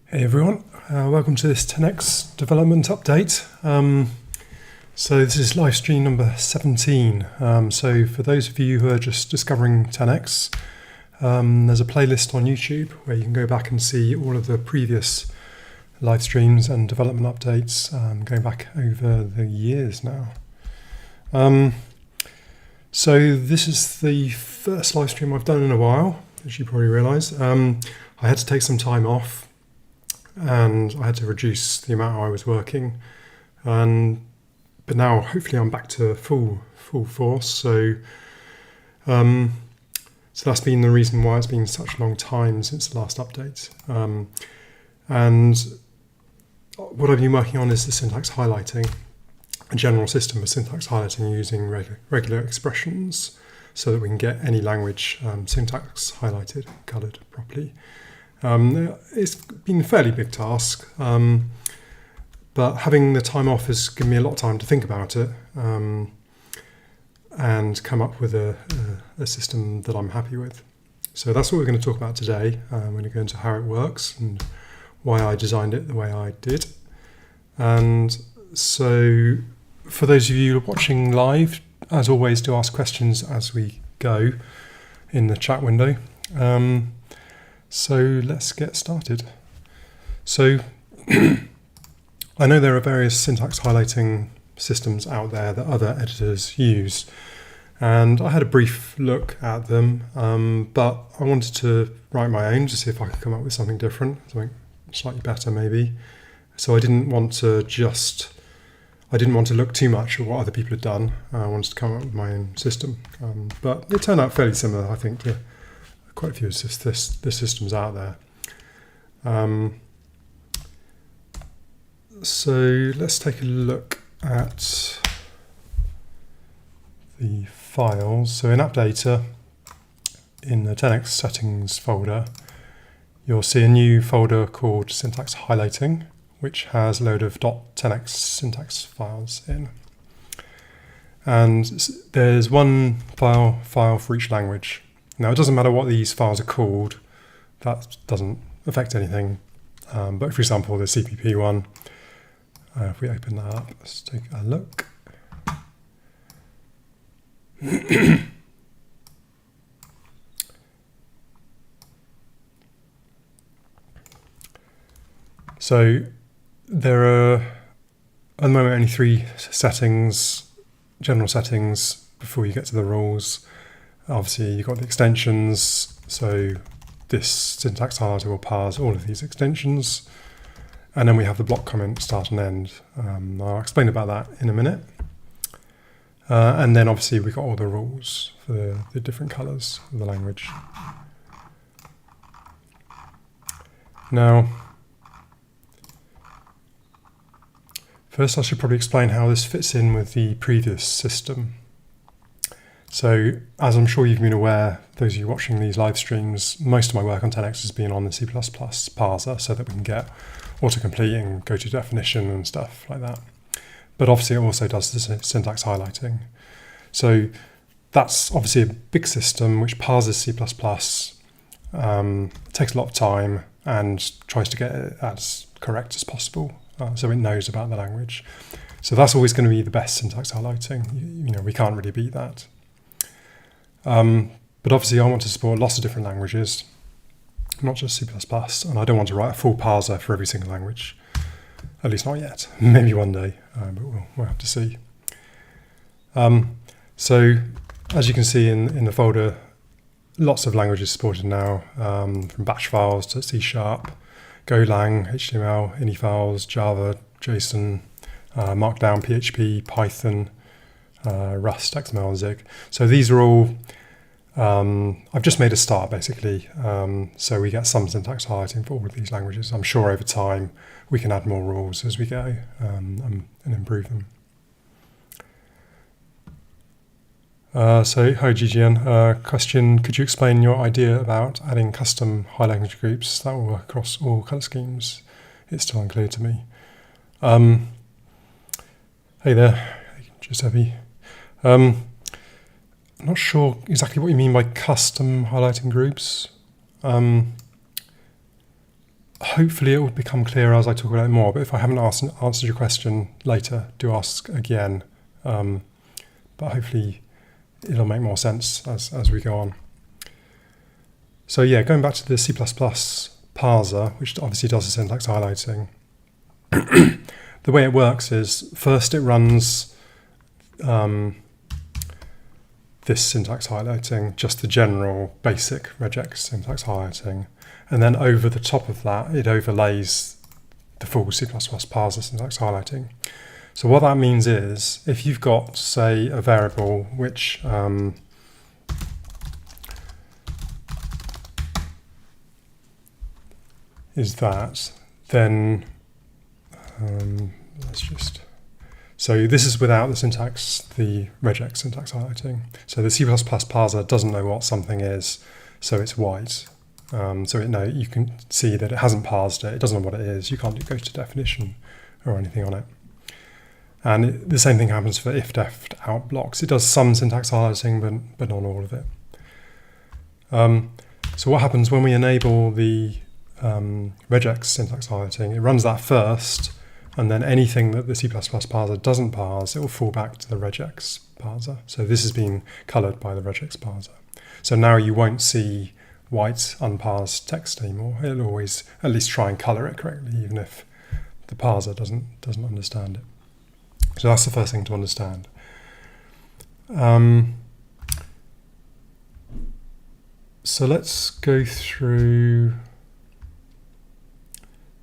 Hey everyone, welcome to this 10x development update. So this is live stream number 17. So for those of you who are just discovering 10x, there's a playlist on YouTube where you can go back and see all of the previous live streams and development updates going back over the years now. So this is the first live stream I've done in a while, as you probably realise. I had to take some time off and I had to reduce the amount I was working, but now hopefully I'm back to full force. So that's been the reason why it's been such a long time since the last update. And what I've been working on is the syntax highlighting, a general system of syntax highlighting using regular expressions, so that we can get any language syntax highlighted, coloured properly. It's been a fairly big task, but having the time off has given me a lot of time to think about it and come up with a system that I'm happy with. So that's what we're going to talk about today. I'm going to go into how it works and why I designed it the way I did. And so for those of you watching live, as always, do ask questions as we go in the chat window. So let's get started. So I know there are various syntax highlighting systems out there that other editors use, and I had a brief look at them, but I wanted to write my own to see if I could come up with something different, something slightly better maybe. So I didn't want to look too much at what other people had done. I wanted to come up with my own system, but it turned out fairly similar, I think, to quite a few of the systems out there. So let's take a look at the files. So in AppData, in the 10x settings folder, you'll see a new folder called syntax highlighting, which has a load of .10x syntax files in. And there's one file for each language. Now, it doesn't matter what these files are called, that doesn't affect anything. But for example, the CPP one, if we open that up, let's take a look. So there are, at the moment, only 3 settings, general settings, before you get to the rules. Obviously, you've got the extensions, so this syntax highlighter will parse all of these extensions. And then we have the block comment start and end. I'll explain about that in a minute. And then obviously we've got all the rules for the different colours of the language. Now, first I should probably explain how this fits in with the previous system. So, as I'm sure you've been aware, those of you watching these live streams, most of my work on 10x has been on the C++ parser, so that we can get autocomplete and go to definition and stuff like that. But obviously it also does the syntax highlighting. So that's obviously a big system which parses C++, takes a lot of time and tries to get it as correct as possible, so it knows about the language. So that's always going to be the best syntax highlighting. You know, we can't really beat that. But obviously I want to support lots of different languages, not just C++, and I don't want to write a full parser for every single language, at least not yet. Maybe one day, but we'll have to see. So as you can see in the folder, lots of languages supported now, from batch files to C#, Golang, HTML, ini files, Java, JSON, Markdown, PHP, Python, Rust, XML, and Zig. So these are all, I've just made a start basically, so we get some syntax highlighting for all of these languages. I'm sure over time we can add more rules as we go and improve them. So hi GGN, question, could you explain your idea about adding custom high language groups that will work across all colour schemes? It's still unclear to me. Hey there, Giuseppe. I'm not sure exactly what you mean by custom highlighting groups. hopefully it will become clearer as I talk about it more, but if I haven't answered your question later, do ask again. But hopefully it'll make more sense as we go on. So yeah, going back to the C++ parser, which obviously does the syntax highlighting, the way it works is first it runs this syntax highlighting, just the general basic regex syntax highlighting, and then over the top of that it overlays the full C++ parser syntax highlighting. So what that means is if you've got, say, a variable which is that, then so this is without the syntax, the regex syntax highlighting. So the C++ parser doesn't know what something is, so it's white. So you can see that it hasn't parsed it, it doesn't know what it is, you can't go to definition or anything on it. And the same thing happens for if-def out blocks. It does some syntax highlighting, but not all of it. So what happens when we enable the regex syntax highlighting? It runs that first, and then anything that the C++ parser doesn't parse, it will fall back to the regex parser. So this is being coloured by the regex parser. So now you won't see white unparsed text anymore. It'll always at least try and colour it correctly, even if the parser doesn't understand it. So that's the first thing to understand. So let's go through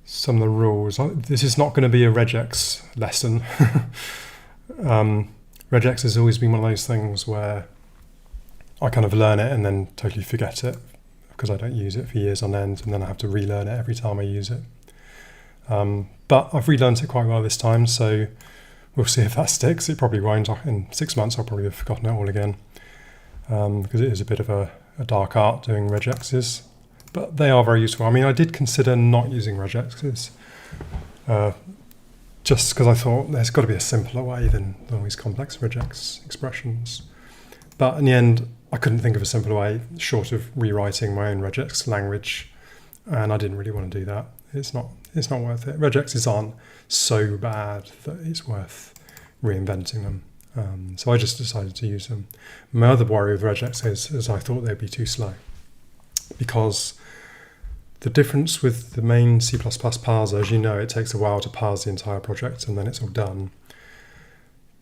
some of the rules. This is not going to be a regex lesson. Regex has always been one of those things where I kind of learn it and then totally forget it because I don't use it for years on end, and then I have to relearn it every time I use it. But I've relearned it quite well this time, so we'll see if that sticks. It probably won't. In 6 months I'll probably have forgotten it all again, because it is a bit of a dark art doing regexes. But they are very useful. I mean, I did consider not using regexes, just because I thought there's got to be a simpler way than all these complex regex expressions. But in the end, I couldn't think of a simpler way short of rewriting my own regex language, and I didn't really want to do that. It's not worth it. Regexes aren't so bad that it's worth reinventing them. So I just decided to use them. My other worry with regexes is I thought they'd be too slow, because the difference with the main C++ parser, as you know, it takes a while to parse the entire project and then it's all done.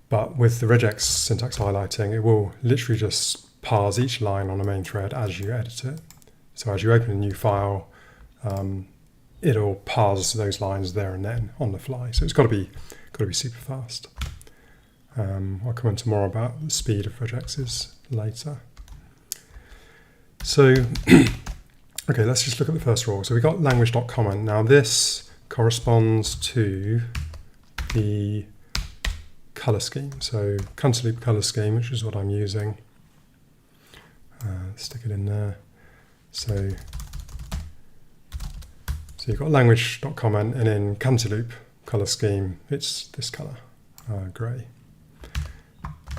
But with the regex syntax highlighting, it will literally just parse each line on a main thread as you edit it. So as you open a new file, it'll parse those lines there and then on the fly. So it's got to be super fast. I'll come on to more about the speed of regexes later. So, okay, let's just look at the first rule. So we got language.comment. Now this corresponds to the color scheme. So Cantiloop color scheme, which is what I'm using. Stick it in there. So you've got language.comment, and in Cantiloop color scheme, it's this color, grey.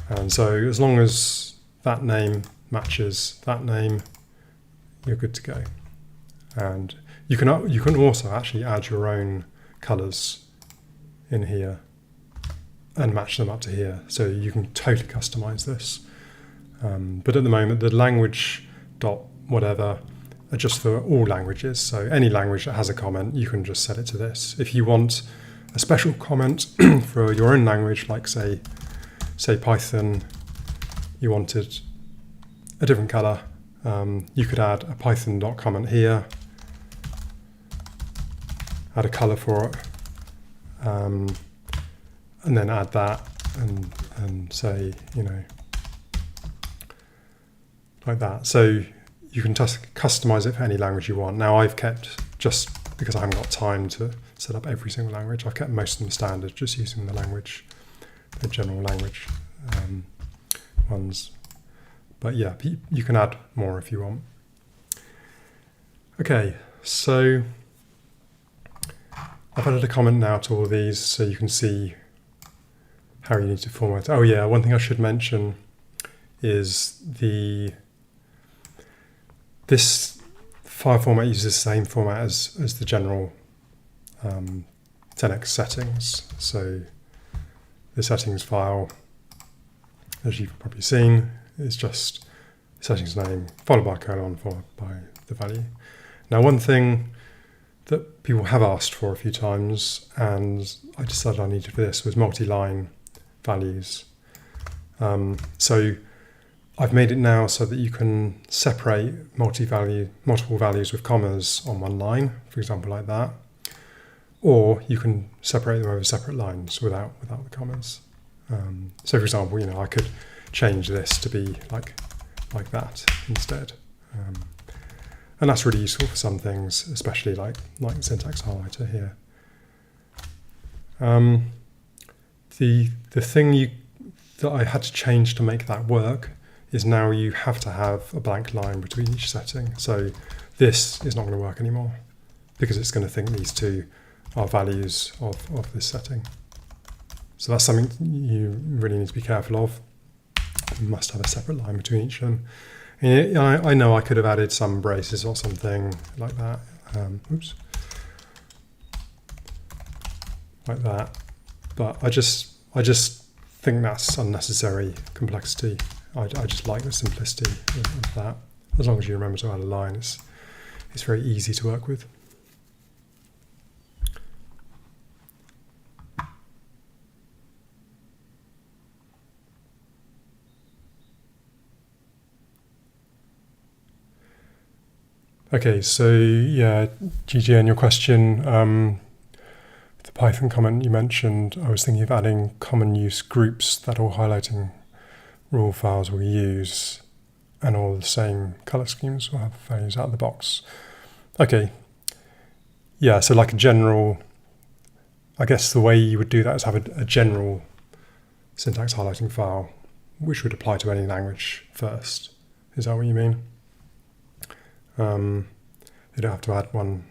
And so as long as that name matches that name, you're good to go. And you can also actually add your own colors in here and match them up to here. So you can totally customize this. But at the moment, the language dot whatever are just for all languages. So any language that has a comment, you can just set it to this. If you want a special comment for your own language, like say Python, you wanted a different color, you could add a python.comment here, add a color for it, and then add that and say, like that. So you can just customize it for any language you want. Now I've kept, just because I haven't got time to set up every single language, I've kept most of them standard, just using the general language ones. But yeah, you can add more if you want. Okay, so I've added a comment now to all these so you can see how you need to format. Oh yeah, one thing I should mention is this file format uses the same format as the general 10x settings. So the settings file, as you've probably seen, is just settings name followed by a colon followed by the value. Now, one thing that people have asked for a few times, and I decided I needed for this, was multi-line values. So I've made it now so that you can separate multiple values with commas on one line, for example, like that, or you can separate them over separate lines without the commas. So, for example, I could change this to be like that instead. And that's really useful for some things, especially like the syntax highlighter here. The thing that I had to change to make that work is now you have to have a blank line between each setting. So this is not going to work anymore because it's going to think these two are values of this setting. So that's something you really need to be careful of. You must have a separate line between each of them. And I know I could have added some braces or something like that. Oops. Like that. But I just think that's unnecessary complexity. I just like the simplicity of that. As long as you remember to add a line, it's very easy to work with. Okay, so yeah, GGN, your question, the Python comment you mentioned, I was thinking of adding common use groups that all highlighting rule files will use, and all the same color schemes will have values out of the box. Okay, yeah, so like a general, I guess the way you would do that is have a general syntax highlighting file, which would apply to any language first. Is that what you mean? You don't have to add one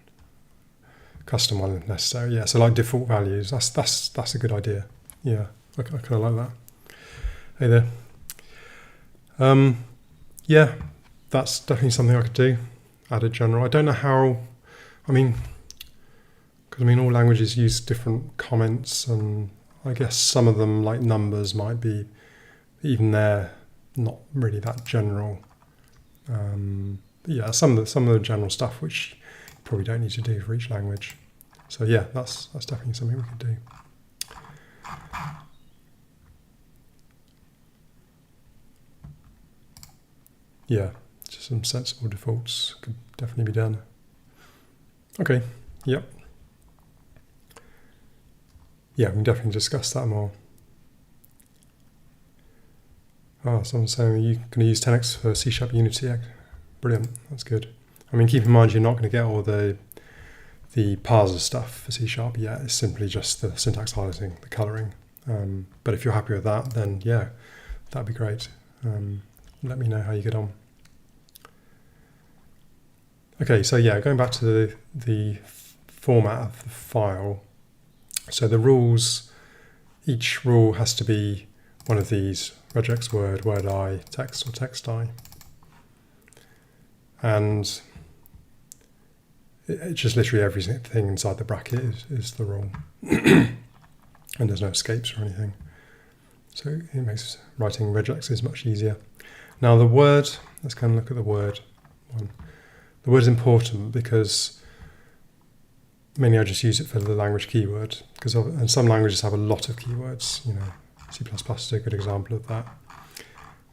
custom one if necessary. Yeah, so like default values, that's a good idea. Yeah, I kind of like that. Hey there. Yeah, that's definitely something I could do. Add a general. I don't know how. Because all languages use different comments, and I guess some of them, like numbers, might be even they're not really that general. Yeah, some of the general stuff which you probably don't need to do for each language. So yeah, that's definitely something we could do. Yeah, just some sensible defaults could definitely be done. Okay, yep. Yeah, we can definitely discuss that more. Someone's saying you can use 10x for C# Unity. Brilliant, that's good. Keep in mind you're not going to get all the parser stuff for C# yet. It's simply just the syntax highlighting, the colouring. But if you're happy with that, then yeah, that'd be great. Let me know how you get on. Okay, so yeah, going back to the format of the file. So the rules, each rule has to be one of these: regex word, word I, text, or text I. And it's just literally everything inside the bracket is the rule. And there's no escapes or anything. So it makes writing regexes much easier. Now the word, let's kind of look at the word one. The word is important because mainly I just use it for the language keyword, and some languages have a lot of keywords. C++ is a good example of that.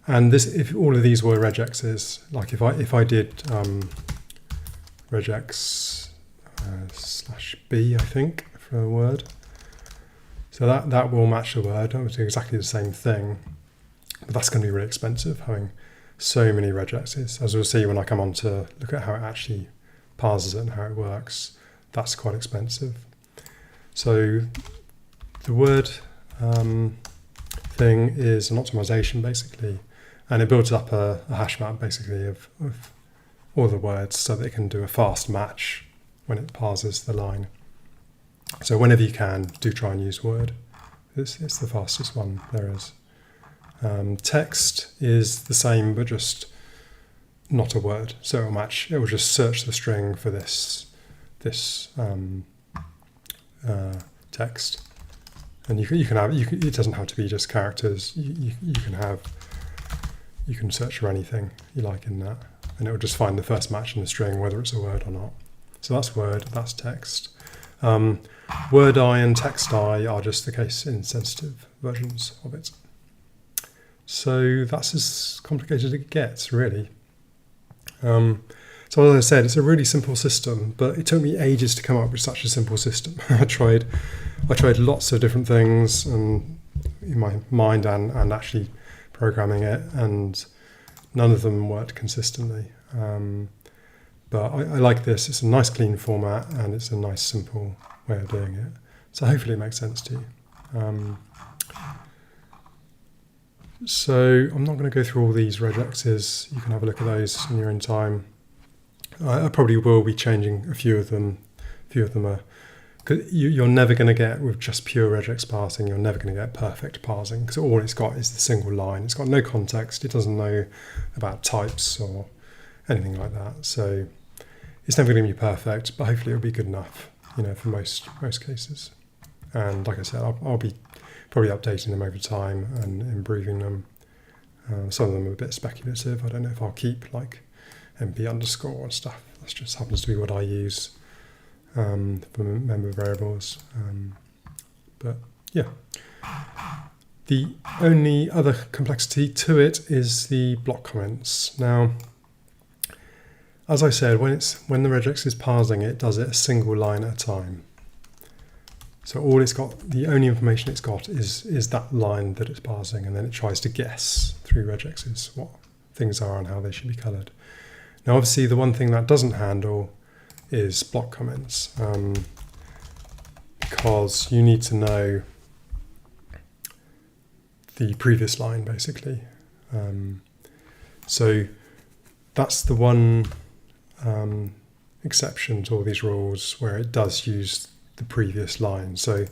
And if all of these were regexes, like if I did regex /b, I think, for a word, so that will match the word. That will do exactly the same thing, but that's going to be really expensive, having so many regexes. As we'll see when I come on to look at how it actually parses it and how it works, that's quite expensive. So the word thing is an optimization, basically. And it builds up a hash map, basically, of all the words so that it can do a fast match when it parses the line. So whenever you can, do try and use word. It's the fastest one there is. Text is the same, but just not a word. So it will just search the string for this text. And it doesn't have to be just characters. You can search for anything you like in that, and it will just find the first match in the string, whether it's a word or not. So that's word, that's text. Word I and text I are just the case-insensitive versions of it. So that's as complicated as it gets, really. So as I said, it's a really simple system, but it took me ages to come up with such a simple system. I tried lots of different things and in my mind and actually programming it, and none of them worked consistently. But I like this. It's a nice clean format and it's a nice simple way of doing it. So hopefully it makes sense to you. So I'm not going to go through all these regexes. You can have a look at those in your own time. I probably will be changing a few of them. A few of them are... Cause you're never going to get, with just pure regex parsing, you're never going to get perfect parsing, because all it's got is the single line. It's got no context. It doesn't know about types or anything like that. So it's never going to be perfect, but hopefully it'll be good enough, for most cases. And like I said, I'll be probably updating them over time and improving them. Some of them are a bit speculative. I don't know if I'll keep like MP underscore and stuff. That just happens to be what I use for member variables. But yeah. The only other complexity to it is the block comments. Now, as I said, when the regex is parsing, it does it a single line at a time. So all it's got, the only information it's got is that line that it's parsing, and then it tries to guess through regexes what things are and how they should be coloured. Now, obviously, the one thing that doesn't handle is block comments, because you need to know the previous line, basically. So that's the one exception to all these rules where it does use the previous line. So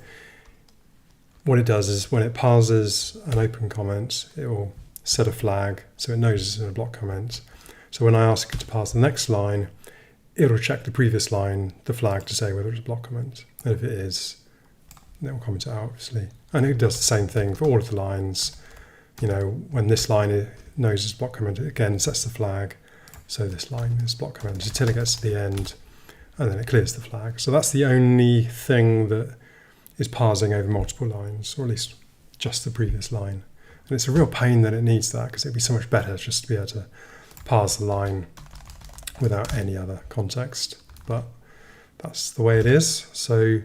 what it does is when it parses an open comment, it will set a flag, so it knows it's in a block comment. So when I ask it to parse the next line, it'll check the previous line, the flag, to say whether it's a block comment. And if it is, it will comment it out, obviously. And it does the same thing for all of the lines. When this line knows it's block comment, it again sets the flag. So this line is block comment until it gets to the end, and then it clears the flag. So that's the only thing that is parsing over multiple lines, or at least just the previous line. And it's a real pain that it needs that, because it'd be so much better just to be able to parse the line without any other context. But that's the way it is. So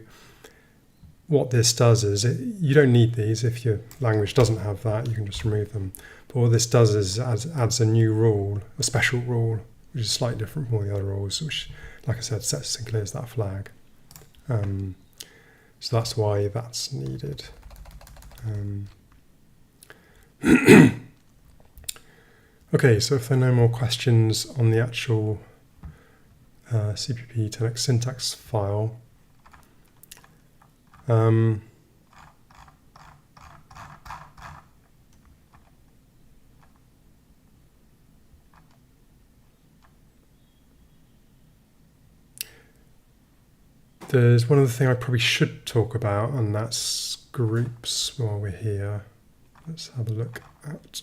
what this does is, you don't need these. If your language doesn't have that, you can just remove them. But what this does is adds a new rule, a special rule, which is slightly different from all the other rules, which, like I said, sets and clears that flag. So that's why that's needed. Okay, so if there are no more questions on the actual CPP 10x syntax file, there's one other thing I probably should talk about, and that's groups while we're here. Let's have a look at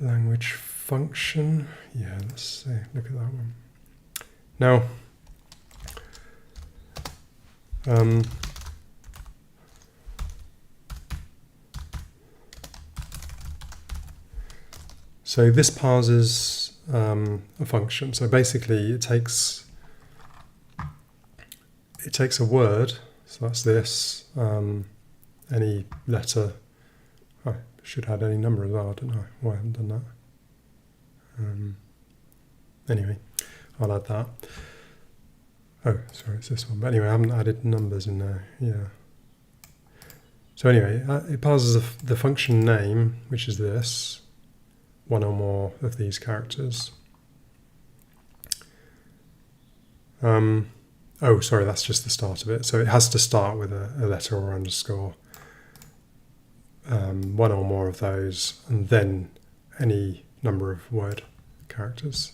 language function. Yeah, let's see, look at that one. Now, so this parses a function. So basically it takes a word, so that's this, any letter. I should add any number as well. I don't know why I haven't done that. Anyway, I'll add that. Oh, sorry, it's this one. But anyway, I haven't added numbers in there. Yeah. So anyway, it parses the function name, which is this, one or more of these characters. Oh, sorry, that's just the start of it. So it has to start with a letter or underscore, one or more of those, and then any number of word characters.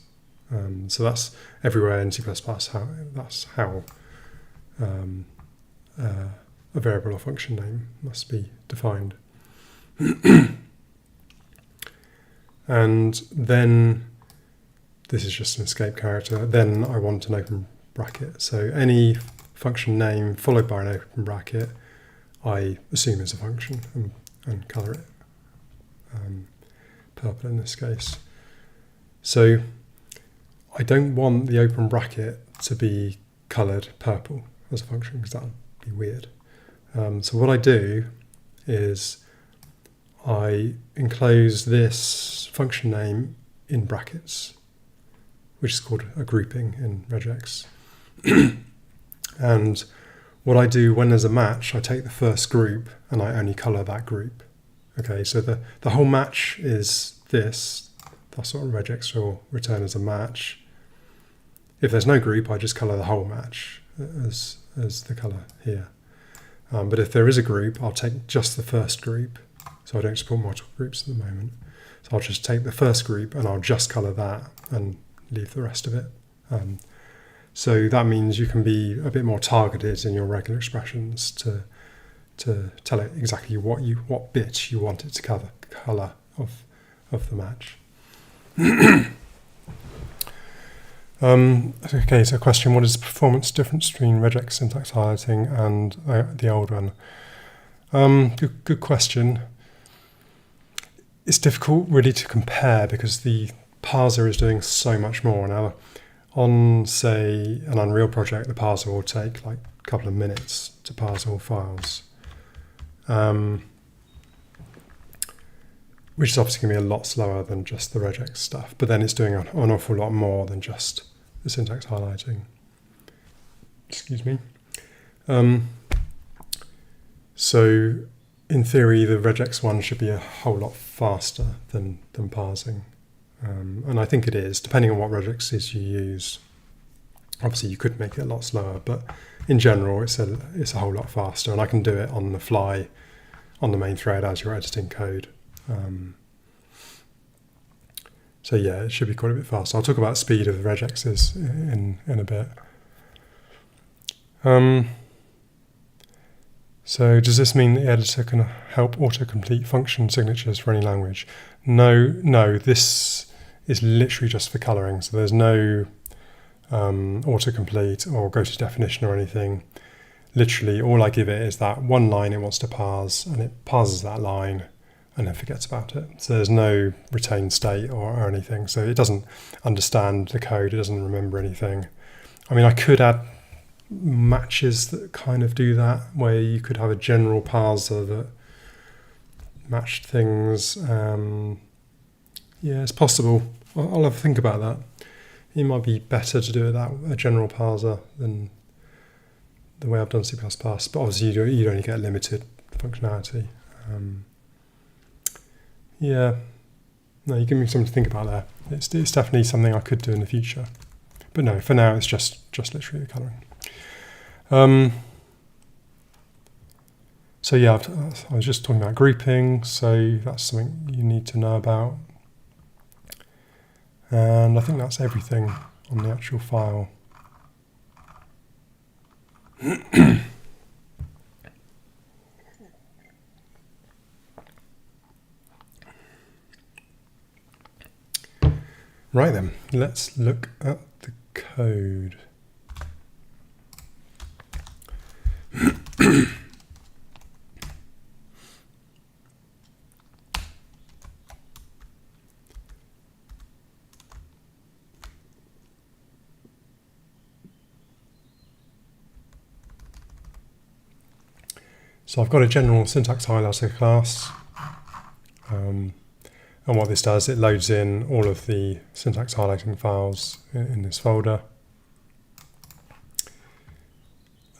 So that's everywhere in C++. That's how a variable or function name must be defined. And then this is just an escape character. Then I want an open bracket. So any function name followed by an open bracket, I assume is a function and colour it purple in this case. So I don't want the open bracket to be coloured purple as a function because that would be weird. So what I do is I enclose this function name in brackets, which is called a grouping in Regex. And what I do when there's a match, I take the first group and I only colour that group. Okay, so the whole match is this. That's what Regex will return as a match. If there's no group, I just colour the whole match as the colour here. But if there is a group, I'll take just the first group. So I don't support multiple groups at the moment. So I'll just take the first group and I'll just colour that and leave the rest of it. So that means you can be a bit more targeted in your regular expressions to tell it exactly what bit you want it to colour of the match. Okay, so question: what is the performance difference between Regex syntax highlighting and the old one? Good question. It's difficult really to compare because the parser is doing so much more. Now, on say an Unreal project, the parser will take like a couple of minutes to parse all files. Which is obviously going to be a lot slower than just the Regex stuff, but then it's doing an awful lot more than just the syntax highlighting. Excuse me. So in theory, the Regex one should be a whole lot faster than parsing. And I think it is, depending on what regexes you use. Obviously, you could make it a lot slower, but in general, it's a whole lot faster, and I can do it on the fly on the main thread as you're editing code. So yeah, it should be quite a bit faster. I'll talk about speed of the regexes in a bit. So does this mean the editor can help autocomplete function signatures for any language? No, this is literally just for colouring. So there's no autocomplete or go to definition or anything. Literally, all I give it is that one line it wants to parse, and it parses that line and then forgets about it. So there's no retained state or anything. So it doesn't understand the code, it doesn't remember anything. I mean, I could add matches that kind of do that, where you could have a general parser that matched things. Yeah, it's possible. I'll have a think about that. It might be better to do a general parser than the way I've done C++, but obviously you'd only get limited functionality. Yeah, no, you give me something to think about there. It's definitely something I could do in the future, but no, for now it's just literally the colouring. So yeah, I was just talking about grouping, so that's something you need to know about. And I think that's everything on the actual file. Right then, let's look at the code. So I've got a general syntax highlighter class. And what this does, it loads in all of the syntax highlighting files in this folder.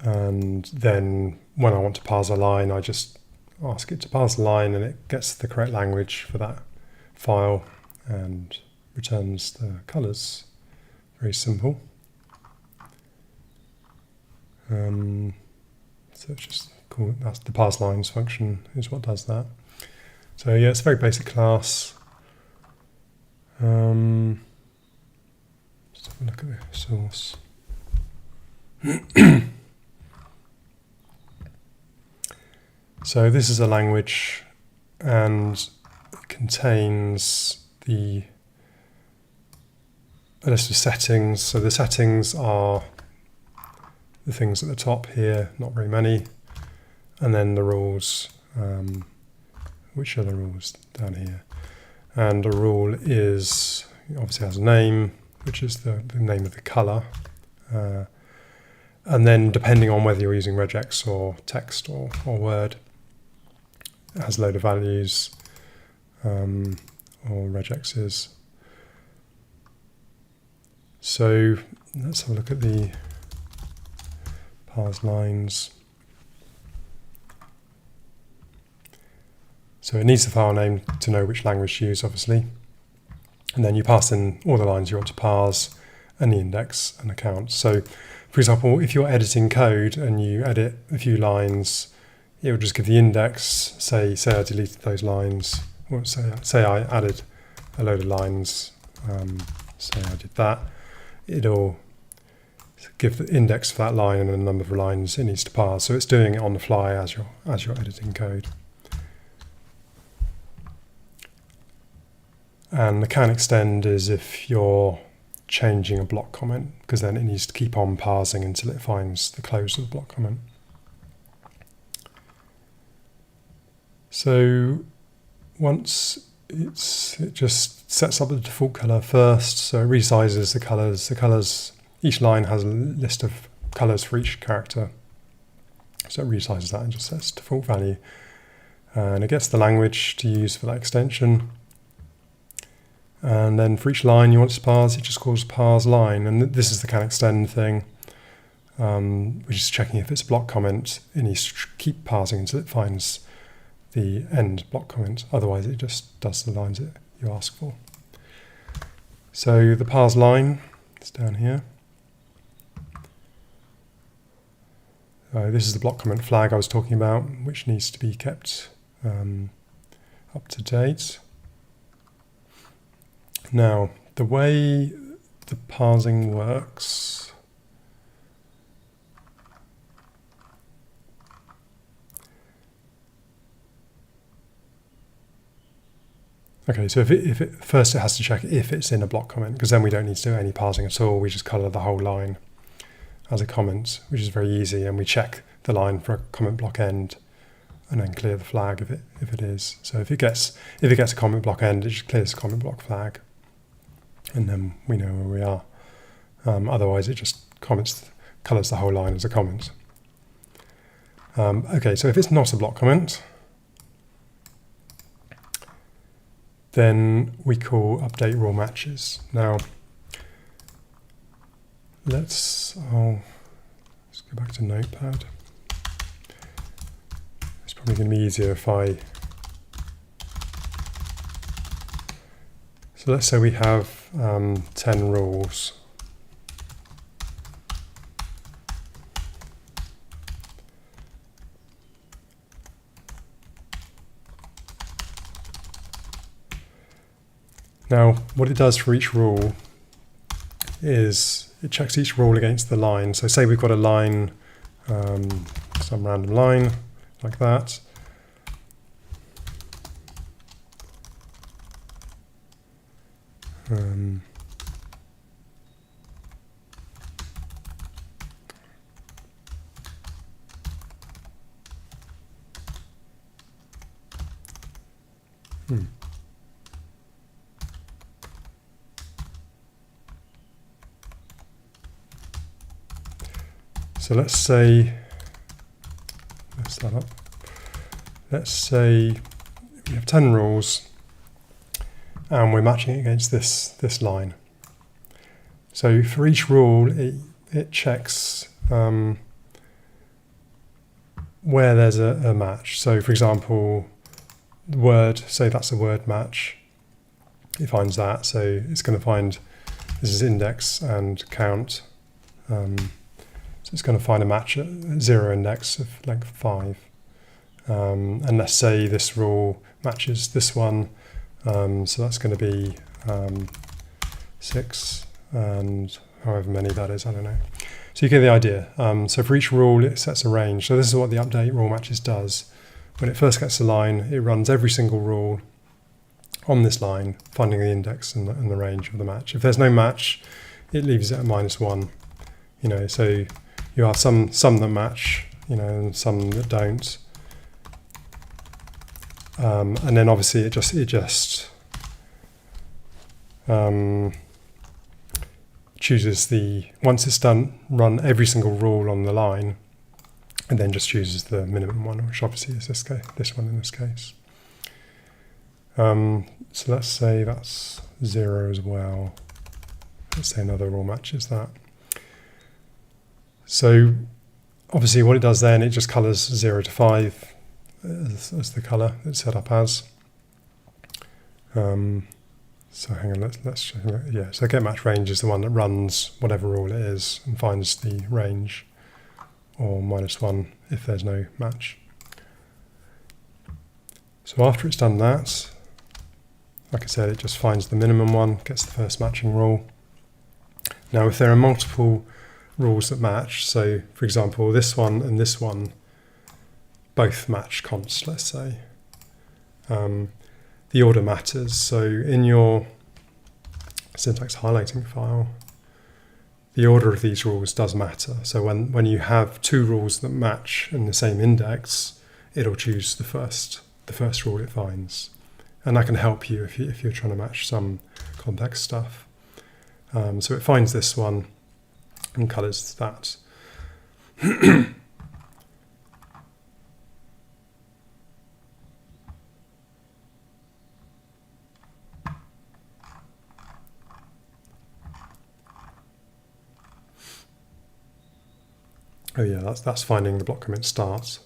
And then when I want to parse a line, I just ask it to parse a line and it gets the correct language for that file and returns the colours. Very simple. So it's just cool. That's the parse lines function is what does that. So yeah, it's a very basic class. source. So this is a language, and it contains a list of settings. So the settings are the things at the top here, not very many, and then the rules, which are the rules down here. And a rule is, obviously has a name, which is the name of the color. And then depending on whether you're using regex or text or Word, it has a load of values, or regexes. So let's have a look at the parse lines. So it needs the file name to know which language to use, obviously. And then you pass in all the lines you want to parse and the index and the count. So, for example, if you're editing code and you edit a few lines, it will just give the index, say I deleted those lines, or say I added a load of lines, say I did that. It'll give the index for that line and the number of lines it needs to parse. So it's doing it on the fly as you're editing code. And the can extend is if you're changing a block comment, because then it needs to keep on parsing until it finds the close of the block comment. So once it just sets up the default color first, so it resizes the colors. Each line has a list of colors for each character. So it resizes that and just sets default value. And it gets the language to use for that extension. And then for each line you want to parse, it just calls parse line. And this is the can extend thing, which is checking if it's a block comment. It needs to keep parsing until it finds the end block comment. Otherwise it just does the lines that you ask for. So the parse line is down here. This is the block comment flag I was talking about, which needs to be kept up to date. Now, the way the parsing works, okay, so first it has to check if it's in a block comment, because then we don't need to do any parsing at all. We just colour the whole line as a comment, which is very easy, and we check the line for a comment block end and then clear the flag if it is. So if it gets a comment block end, it just clears the comment block flag, and then we know where we are. Otherwise it just colours the whole line as a comment. Okay, so if it's not a block comment, then we call update raw matches. Now, let's go back to Notepad. It's probably going to be easier if so let's say we have 10 rules. Now, what it does for each rule is it checks each rule against the line. So say we've got a line, some random line like that. So let's say, mess that up. Let's say we have 10 rules and we're matching it against this line. So for each rule, it checks where there's a match. So for example, the word, say that's a word match, it finds that. So it's going to find, this is index and count. So it's going to find a match at 0 index of length 5. And let's say this rule matches this one. So that's going to be 6 and however many that is, I don't know. So you get the idea. So for each rule, it sets a range. So this is what the update rule matches does. When it first gets a line, it runs every single rule on this line, finding the index and the range of the match. If there's no match, it leaves it at -1. So you have some that match, and some that don't. And then obviously it just chooses once it's done, run every single rule on the line, and then just chooses the minimum one, which obviously is this one in this case. So let's say that's 0 as well. Let's say another rule matches that. So obviously what it does then, it just colours 0 to 5 as the colour it's set up as. So hang on, let's check. Yeah, so getMatch range is the one that runs whatever rule it is and finds the range, or -1 if there's no match. So after it's done that, like I said, it just finds the minimum one, gets the first matching rule. Now if there are multiple rules that match, so for example this one and this one both match const, let's say, the order matters. So in your syntax highlighting file, the order of these rules does matter. So when you have two rules that match in the same index, it'll choose the first rule it finds. And that can help you if you're trying to match some complex stuff. So it finds this one and colours that. Oh yeah, that's finding the block commit start.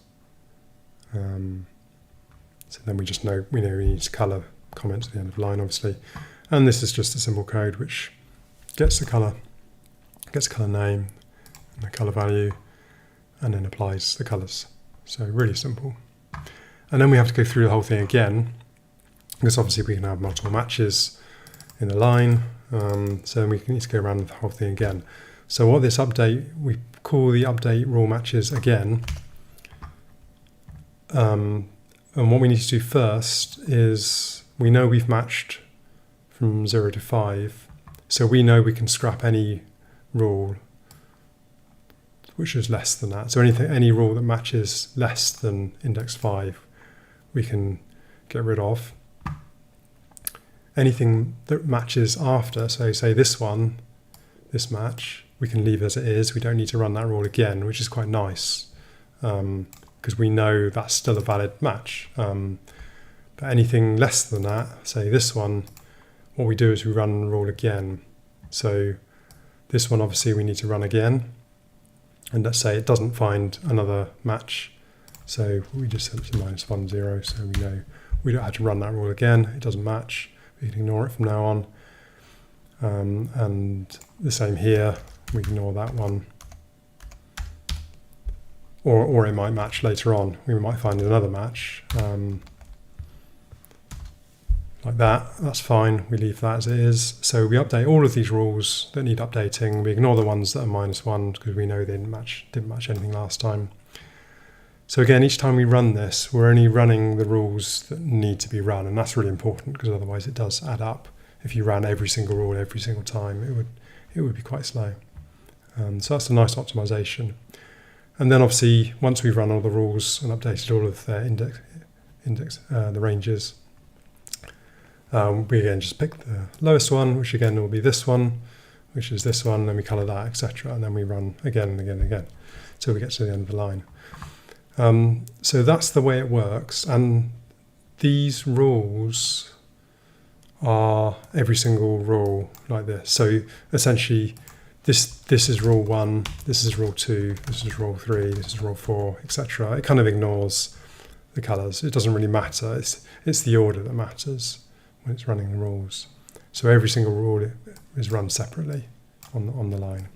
So then we know we need to colour comments at the end of the line, obviously. And this is just a simple code which gets the colour, name and the colour value, and then applies the colours. So really simple. And then we have to go through the whole thing again, because obviously we can have multiple matches in a line. So then we need to go around the whole thing again. So what this update, we call the update rule matches again. And what we need to do first is, we know we've matched from 0 to 5, so we know we can scrap any rule which is less than that. So any rule that matches less than index 5, we can get rid of. Anything that matches after, so say this one, this match, we can leave as it is. We don't need to run that rule again, which is quite nice, because we know that's still a valid match. But anything less than that, say this one, what we do is we run the rule again. So this one obviously we need to run again, and let's say it doesn't find another match, so we just set it to -1, 0, so we know we don't have to run that rule again. It doesn't match, we can ignore it from now on. And the same here, we ignore that one. Or it might match later on. We might find another match like that. That's fine. We leave that as it is. So we update all of these rules that need updating. We ignore the ones that are -1 because we know they didn't match anything last time. So again, each time we run this, we're only running the rules that need to be run, and that's really important because otherwise it does add up. If you ran every single rule every single time, it would be quite slow. So that's a nice optimization. And then obviously, once we've run all the rules and updated all of their the ranges, we again just pick the lowest one, which again will be this one, which is this one, then we colour that, etc. And then we run again and again and again until we get to the end of the line. So that's the way it works. And these rules are every single rule like this. So essentially, this is rule 1, this is rule 2, this is rule 3, this is rule 4, etc. It kind of ignores the colours. It doesn't really matter. It's the order that matters when it's running the rules. So every single rule is run separately on the line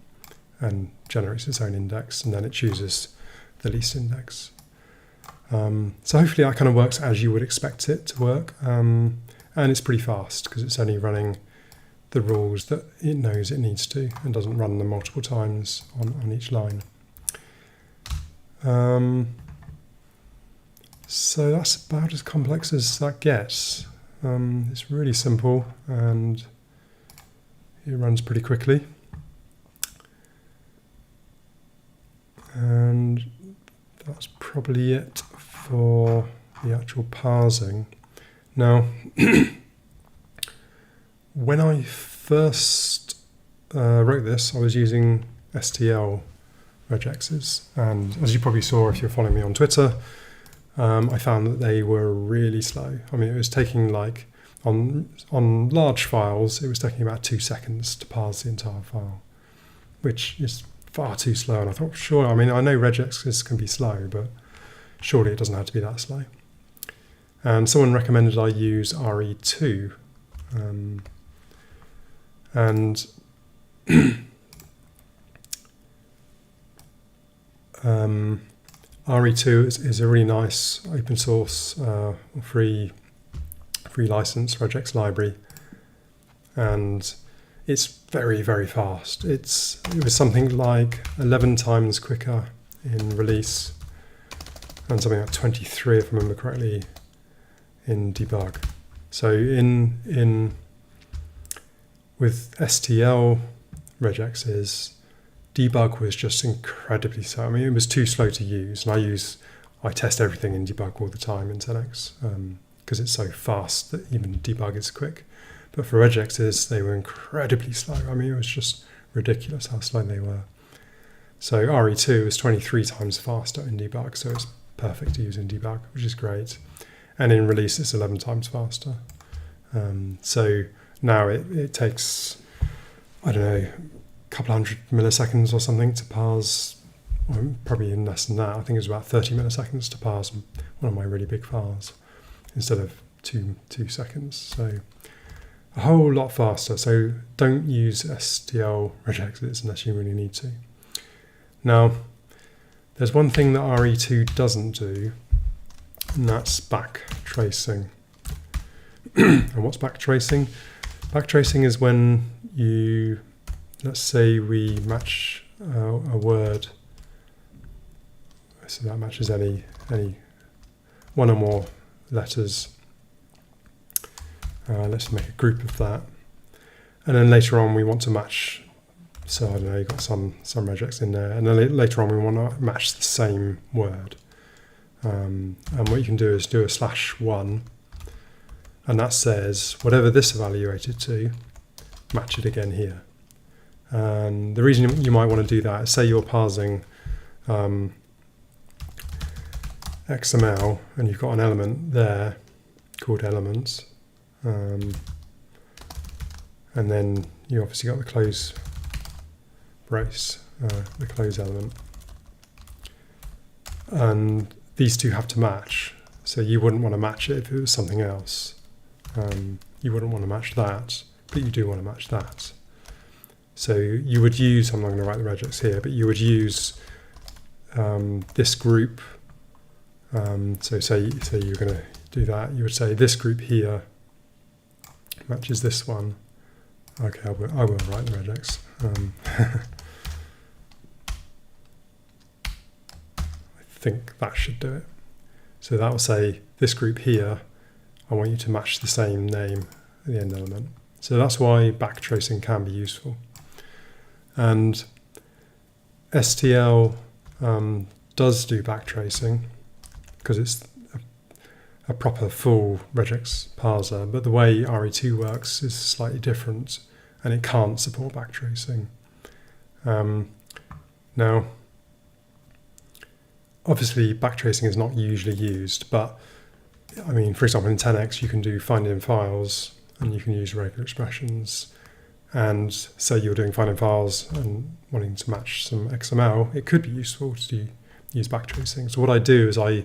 and generates its own index, and then it chooses the least index. So hopefully that kind of works as you would expect it to work. And it's pretty fast because it's only running the rules that it knows it needs to and doesn't run them multiple times on each line. So that's about as complex as that gets. It's really simple and it runs pretty quickly. And that's probably it for the actual parsing. Now, when I first wrote this, I was using STL regexes, and as you probably saw if you're following me on Twitter, I found that they were really slow. I mean, it was taking like, on large files, it was taking about 2 seconds to parse the entire file, which is far too slow. And I thought, sure, I mean, I know regexes can be slow, but surely it doesn't have to be that slow. And someone recommended I use RE2. And RE2 is a really nice open source free license regex library, and it's very, very fast. It was something like 11 times quicker in release and something like 23, if I remember correctly, in debug. So with STL regexes, debug was just incredibly slow. I mean, it was too slow to use, and I test everything in debug all the time in 10x because it's so fast that even debug is quick. But for regexes, they were incredibly slow. I mean, it was just ridiculous how slow they were. So RE2 is 23 times faster in debug, so it's perfect to use in debug, which is great. And in release, it's 11 times faster. So now it takes, I don't know, a couple hundred milliseconds or something to parse, or probably even less than that. I think it was about 30 milliseconds to parse one of my really big files instead of two seconds. So a whole lot faster. So don't use STL regexes unless you really need to. Now, there's one thing that RE2 doesn't do, and that's backtracing. And what's backtracing? Backtracing is when let's say we match a word, so that matches any one or more letters. Let's make a group of that, and then later on we want to match. So I don't know, you've got some regex in there, and then later on we want to match the same word. And what you can do is do a /1, and that says whatever this evaluated to, match it again here. And the reason you might want to do that is, say you're parsing XML and you've got an element there called elements, and then you obviously got the close brace, the close element, and these two have to match. So you wouldn't want to match it if it was something else. You wouldn't want to match that, but you do want to match that. So you would use, I'm not going to write the regex here, but you would use this group. So say you're going to do that, you would say this group here matches this one. Okay, I will write the regex. I think that should do it. So that will say this group here, I want you to match the same name at the end element. So that's why backtracing can be useful. And STL does do backtracing because it's a proper full regex parser, but the way RE2 works is slightly different and it can't support backtracing. Now, obviously backtracing is not usually used, but I mean, for example, in 10x you can do find in files and you can use regular expressions, and say you're doing find in files and wanting to match some XML, it could be useful to use backtracing. So what I do is I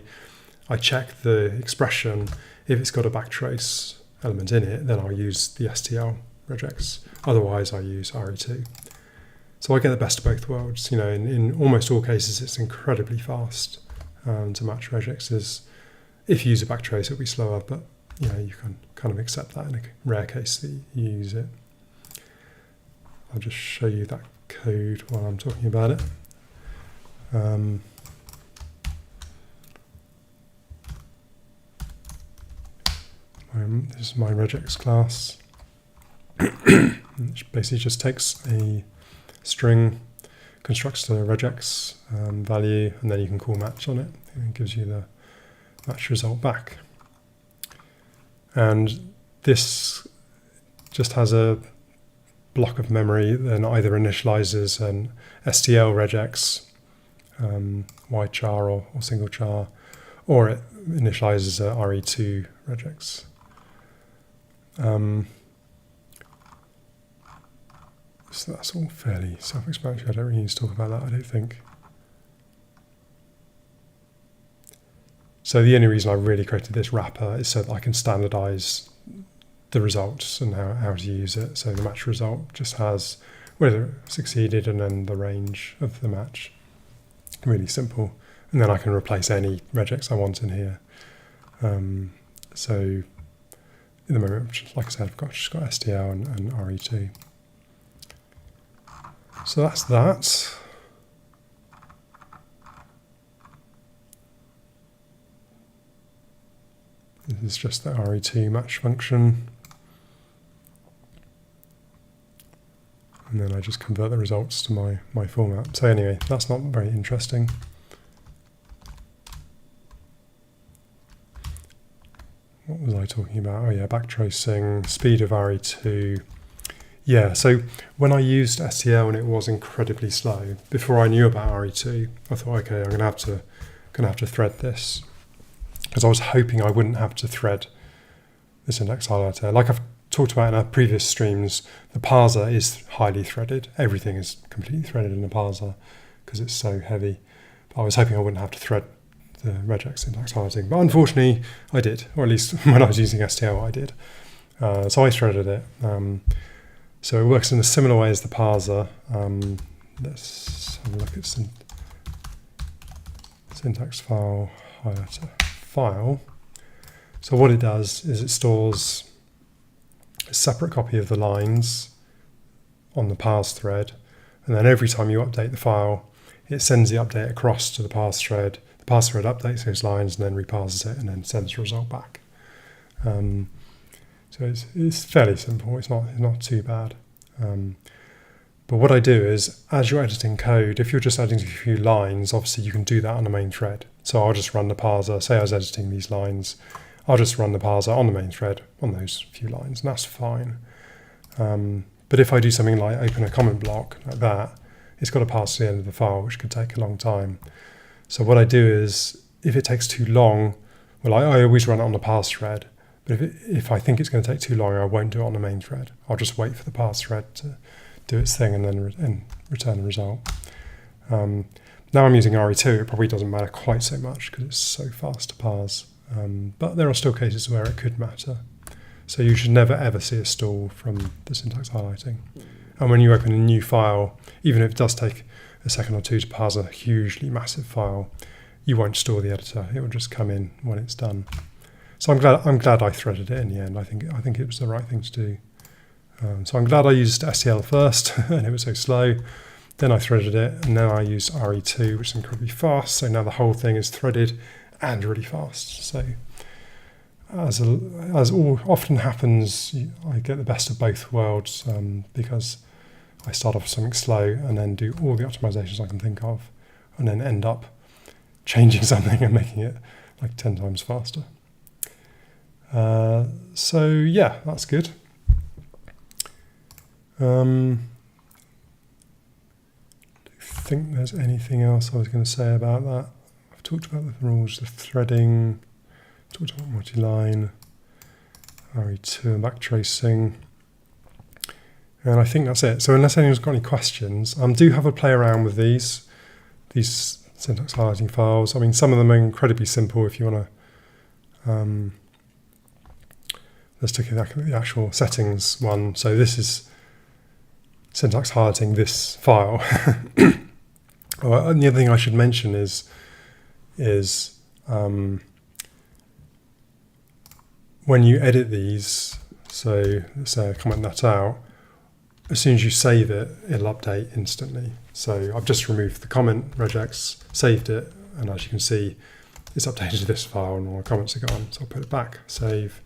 check the expression. If it's got a backtrace element in it, then I'll use the STL regex. Otherwise, I use RE2. So I get the best of both worlds. You know, in almost all cases, it's incredibly fast to match regexes. If you use a backtrace, it'll be slower, but you know, you can kind of accept that in a rare case that you use it. I'll just show you that code while I'm talking about it. This is my regex class, which basically just takes a string, constructs the regex value, and then you can call match on it, and it gives you the match result back. And this just has a block of memory that either initializes an STL regex, wide char or single char, or it initializes a RE2 regex. So that's all fairly self-explanatory. I don't really need to talk about that, I don't think. So the only reason I really created this wrapper is so that I can standardize the results and how to use it. So the match result just has whether it succeeded and then the range of the match. Really simple. And then I can replace any regex I want in here. So in the moment, like I said, I've just got STL and RE2. So that's that. This is just the RE2 match function. And then I just convert the results to my format. So anyway, that's not very interesting. What was I talking about? Oh yeah, backtracing, speed of RE2. Yeah, so when I used STL and it was incredibly slow, before I knew about RE2, I thought, okay, I'm gonna have to thread this. Because I was hoping I wouldn't have to thread the syntax highlighter. Like I've talked about in our previous streams, the parser is highly threaded. Everything is completely threaded in the parser because it's so heavy. But I was hoping I wouldn't have to thread the regex syntax highlighting. But unfortunately, I did, or at least when I was using STL, I did. So I threaded it. So it works in a similar way as the parser. Let's have a look at syntax file highlighter file. So what it does is it stores a separate copy of the lines on the parse thread, and then every time you update the file, it sends the update across to the parse thread. The parse thread updates those lines and then reparses it and then sends the result back. So it's fairly simple. It's not too bad. But what I do is, as you're editing code, if you're just editing a few lines, obviously you can do that on the main thread. So I'll just run the parser. Say I was editing these lines, I'll just run the parser on the main thread on those few lines, and that's fine. But if I do something like open a comment block like that, it's got to pass to the end of the file, which could take a long time. So what I do is, if it takes too long, well, I always run it on the parse thread. But if I think it's going to take too long, I won't do it on the main thread. I'll just wait for the parse thread to do its thing and then return the result. Now I'm using RE2, it probably doesn't matter quite so much because it's so fast to parse. But there are still cases where it could matter. So you should never ever see a stall from the syntax highlighting. And when you open a new file, even if it does take a second or two to parse a hugely massive file, you won't store the editor. It will just come in when it's done. So I'm glad I threaded it in the end. I think it was the right thing to do. So I'm glad I used STL first and it was so slow. Then I threaded it, and then I used RE2, which is incredibly fast. So now the whole thing is threaded and really fast. So as often happens, I get the best of both worlds because I start off with something slow and then do all the optimizations I can think of, and then end up changing something and making it like 10 times faster. So yeah, that's good. I think there's anything else I was going to say about that. I've talked about the rules, the threading, talked about multi-line, RE2 and backtracing, and I think that's it. So unless anyone's got any questions, do have a play around with these syntax highlighting files. I mean, some of them are incredibly simple if you want to. Let's take the actual settings one. So this is syntax highlighting this file. And the other thing I should mention is when you edit these, so let's say I comment that out, as soon as you save it, it'll update instantly. So I've just removed the comment, regex, saved it, and as you can see, it's updated to this file and all the comments are gone. So I'll put it back, save.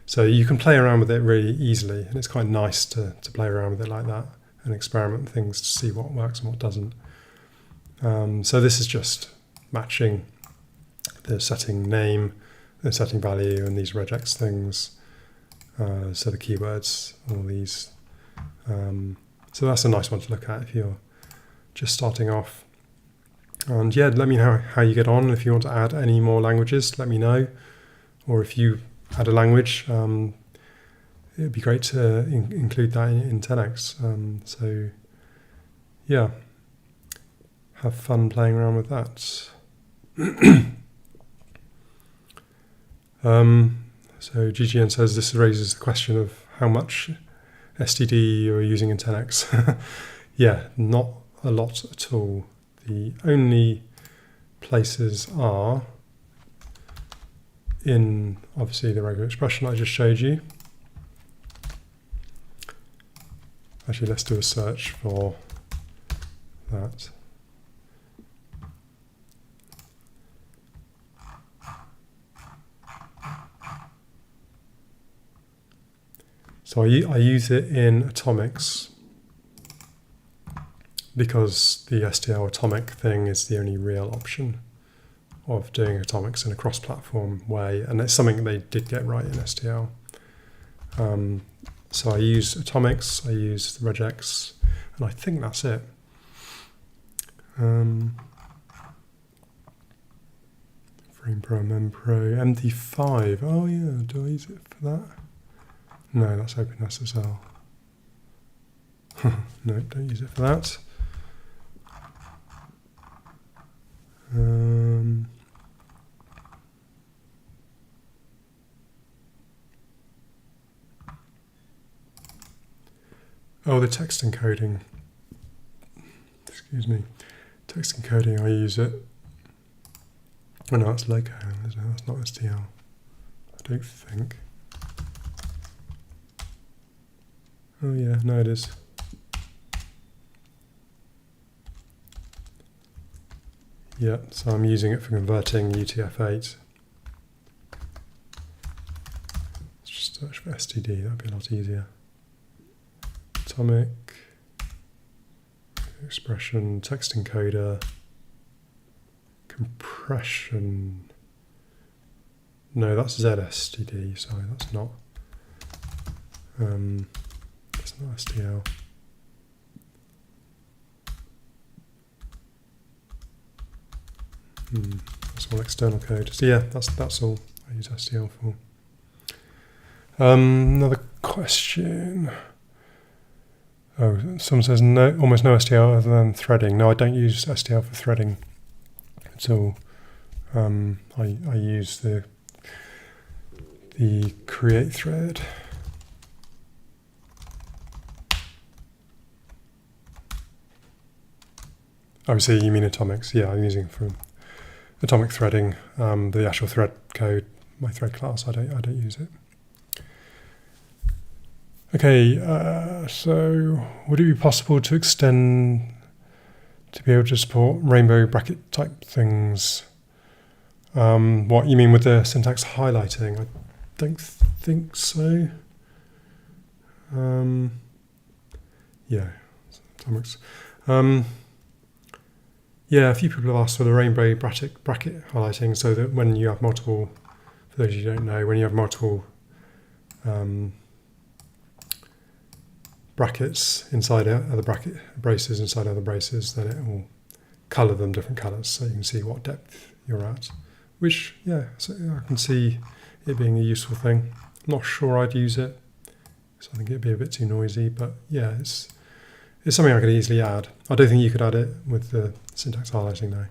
So you can play around with it really easily, and it's quite nice to play around with it like that and experiment with things to see what works and what doesn't. So this is just matching the setting name, the setting value, and these regex things. So the keywords, all these. So that's a nice one to look at if you're just starting off. And yeah, let me know how you get on. If you want to add any more languages, let me know. Or if you add a language, it would be great to include that in 10x. So yeah, have fun playing around with that. So GGN says this raises the question of how much STD you're using in 10x. Yeah, not a lot at all. The only places are in, obviously, the regular expression I just showed you. Actually, let's do a search for that. So I use it in atomics because the STL atomic thing is the only real option of doing atomics in a cross-platform way, and it's something they did get right in STL. So I use atomics, I use the regex, and I think that's it. Frame Pro, MemPro, MD5. Oh yeah, do I use it for that? No, that's OpenSSL. No, don't use it for that. Oh, the text encoding. Excuse me. Text encoding, I use it. Oh no, that's Lego, isn't it? That's not STL. I don't think. Oh yeah, no it is. Yeah, so I'm using it for converting UTF-8. Let's just search for STD, that'd be a lot easier. Atomic, expression, text encoder, compression. No, that's ZSTD, sorry, that's not. That's not STL. That's all external code. So yeah, that's all I use STL for. Another question. Oh, someone says no, almost no STL other than threading. No, I don't use STL for threading at all. I use the create thread. Obviously, you mean atomics. Yeah, I'm using it for atomic threading. The actual thread code, my thread class, I don't use it. Okay, so would it be possible to extend to be able to support rainbow bracket type things? What you mean with the syntax highlighting? I don't think so. Yeah, atomics. Yeah, a few people have asked for the rainbow bracket highlighting, so that when you have multiple, for those you don't know, when you have multiple brackets inside other braces inside other braces, then it will colour them different colours, so you can see what depth you're at. Which, yeah, so I can see it being a useful thing. I'm not sure I'd use it, so I think it'd be a bit too noisy, but yeah, it's something I could easily add. I don't think you could add it with the syntax highlighting though,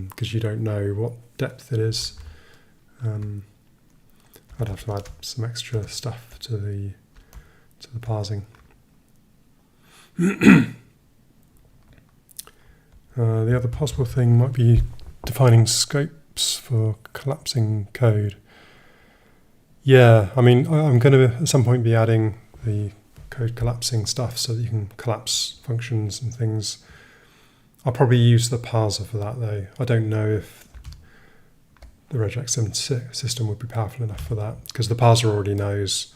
because you don't know what depth it is. I'd have to add some extra stuff to the parsing. The other possible thing might be defining scopes for collapsing code. Yeah, I mean, I'm going to at some point be adding the code collapsing stuff so that you can collapse functions and things. I'll probably use the parser for that though. I don't know if the Regex system would be powerful enough for that, because the parser already knows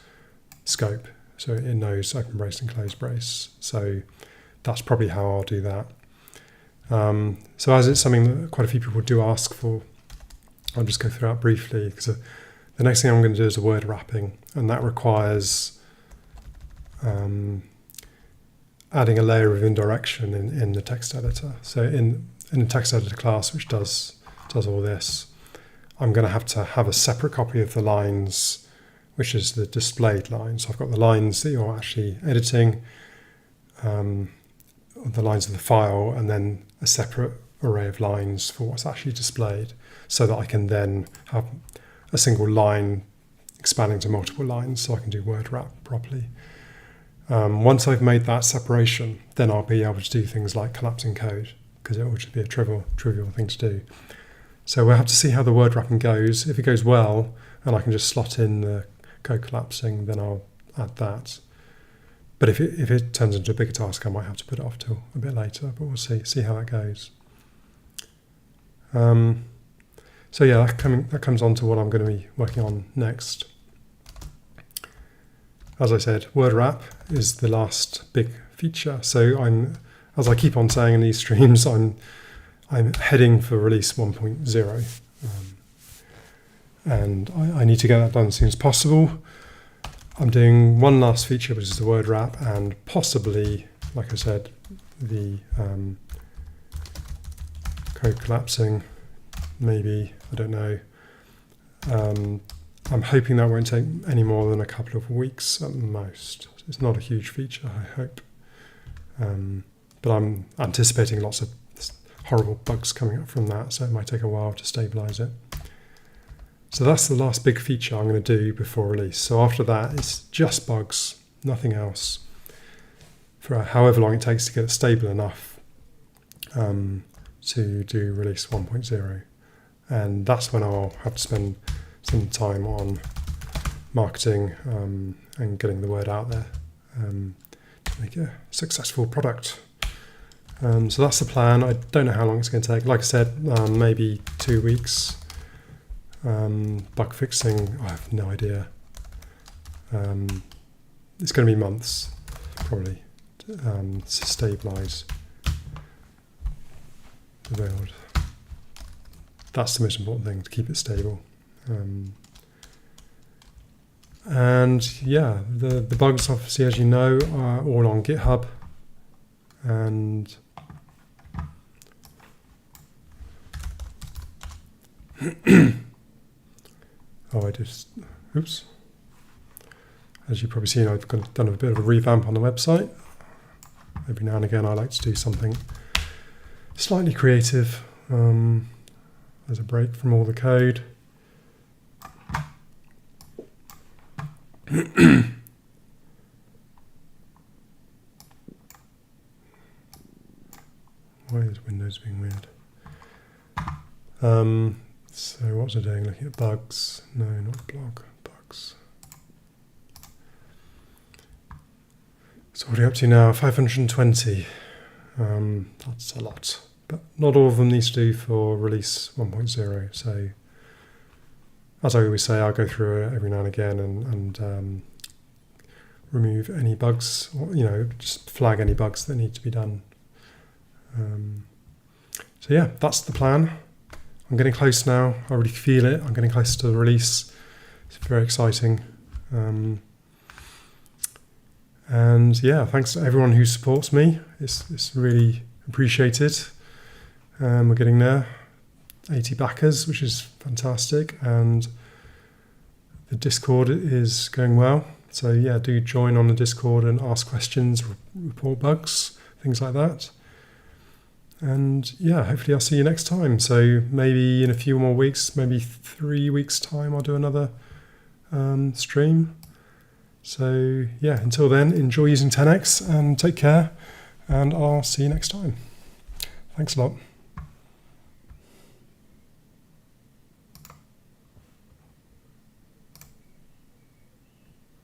scope, so it knows open brace and closed brace. So that's probably how I'll do that. So as it's something that quite a few people do ask for, I'll just go through it briefly, because the next thing I'm going to do is a word wrapping, and that requires adding a layer of indirection in the text editor. So in the text editor class, which does all this, I'm going to have a separate copy of the lines, which is the displayed lines. So I've got the lines that you're actually editing, the lines of the file, and then a separate array of lines for what's actually displayed, so that I can then have a single line expanding to multiple lines, so I can do word wrap properly. Once I've made that separation, then I'll be able to do things like collapsing code, because it will just be a trivial thing to do. So we'll have to see how the word wrapping goes. If it goes well, and I can just slot in the code collapsing, then I'll add that. But if it turns into a bigger task, I might have to put it off till a bit later, but we'll see how that goes. So yeah, that comes on to what I'm going to be working on next. As I said, word wrap is the last big feature. So as I keep on saying in these streams, I'm heading for release 1.0, and I need to get that done as soon as possible. I'm doing one last feature, which is the word wrap, and possibly, like I said, the code collapsing, maybe, I don't know. I'm hoping that won't take any more than a couple of weeks at most. It's not a huge feature, I hope. But I'm anticipating lots of horrible bugs coming up from that, so it might take a while to stabilize it. So that's the last big feature I'm going to do before release. So after that, it's just bugs, nothing else, for however long it takes to get it stable enough to do release 1.0. And that's when I'll have to spend some time on marketing and getting the word out there to make a successful product. So that's the plan. I don't know how long it's going to take. Like I said, maybe 2 weeks. Bug fixing, I have no idea. It's going to be months, probably, to stabilize the build. That's the most important thing, to keep it stable. And yeah, the bugs, obviously, as you know, are all on GitHub. And oops. As you've probably seen, I've done a bit of a revamp on the website. Every now and again, I like to do something slightly creative as a break from all the code. Why is Windows being weird? So what was I doing? Looking at bugs? No, not blog, bugs. So what are you up to now? 520. That's a lot, but not all of them need to do for release 1.0. So as I always say, I'll go through it every now and again and remove any bugs, or, just flag any bugs that need to be done. So yeah, that's the plan. I'm getting close now. I already feel it. I'm getting close to the release. It's very exciting. And yeah, thanks to everyone who supports me. It's really appreciated. We're getting there. 80 backers, which is fantastic. And the Discord is going well. So yeah, do join on the Discord and ask questions, report bugs, things like that. And yeah, hopefully I'll see you next time. So maybe in a few more weeks, maybe 3 weeks' time, I'll do another stream. So yeah, until then, enjoy using 10x and take care. And I'll see you next time. Thanks a lot.